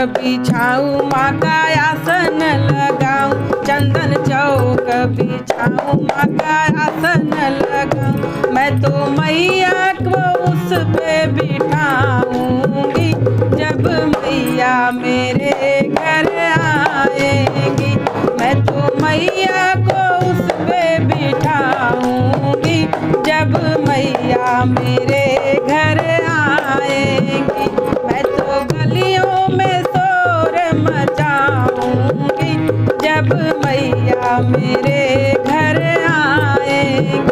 बिछाऊं माँ का आसन लगाऊं, चंदन चौक बिछाऊं माँ का आसन लगाऊं। मैं तो मैया को उस पे बिठाऊंगी, जब मैया मेरे घर आएगी। मैं तो मैया को उस पे बिठाऊंगी, जब मैया मेरे घर आएगी। मैं तो गलियों में शोर मचाऊंगी, जब मैया मेरे घर आएगी।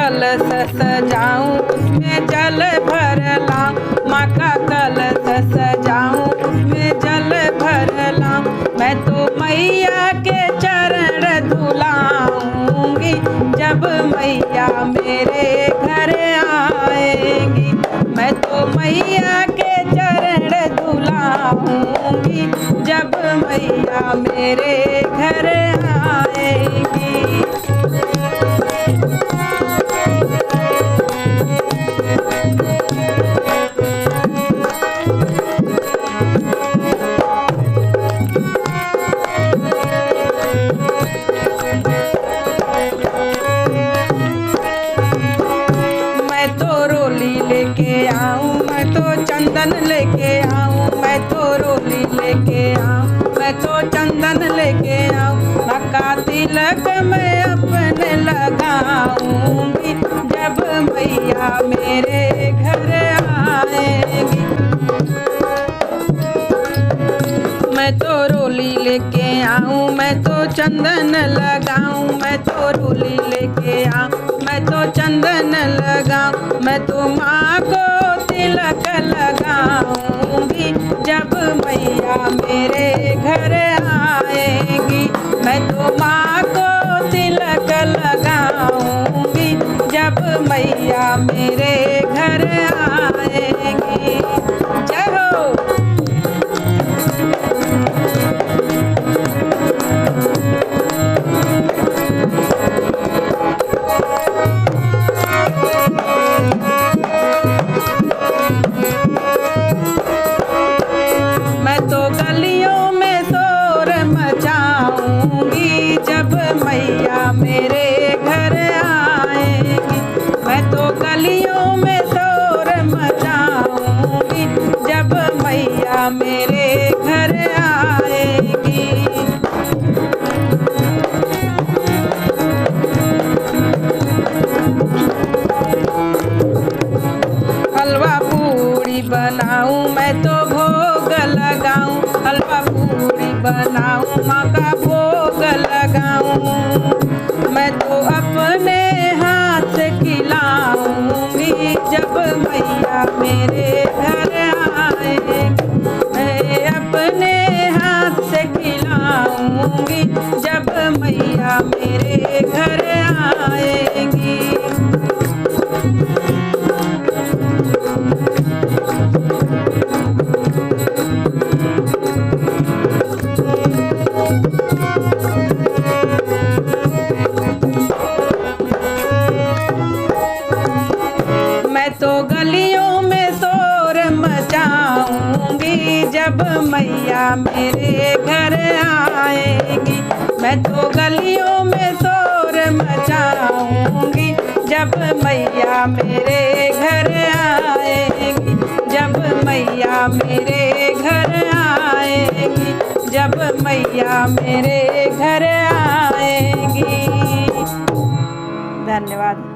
कलश सजाऊं उसमें जल भर लाऊं, माँ का कलश सजाऊं उसमें जल भर लाऊं। मैं तो मैया के चरण धुलाऊंगी, जब मैया मेरे घर आएगी। मैं तो मैया के चरण धुलाऊंगी, जब मैया मेरे घर आएगी। लेके आऊं मैं तो चंदन लेके आऊं, मैं तो रोली लेके आऊं, मैं तो चंदन लेके आऊं। माँ का तिलक मैं अपने लगाऊंगी, जब मैया मेरे घर आएगी। मैं तो रोली लेके आऊं, मैं तो चंदन लगाऊं, मैं तो रोली लेके आऊं, मैं तो चंदन लगाऊं। मैं तो माँ को तिलक लगाऊंगी, जब मैया मेरे घर आएगी। मैं तो माँ को तिलक लगाऊंगी, जब मैया मेरे घर आएगी। जय हो। मैं तो गलियों में शोर मचाऊंगी, जब मैया मेरे घर आएगी। मैं तो गलियों में शोर मचाऊंगी, जब मैया मेरे घर आएगी। हलवा पूड़ी बनाऊं मैं तो भोग लगाऊं, हलवा पूड़ी बनाऊं माँ का भोग लगाऊं। मैं तो अपने हाथ से खिलाऊंगी, जब मैया मेरे घर आएगी। मैं अपने हाथ से खिलाऊंगी, जब मैया मेरे घर आएगी। मैं तो गलियों में शोर मचाऊंगी, जब मैया मेरे घर आएगी। मैं तो गलियों में शोर मचाऊंगी, जब मैया मेरे घर आएगी। जब मैया मेरे घर आएगी, जब मैया मेरे घर आएगी। धन्यवाद।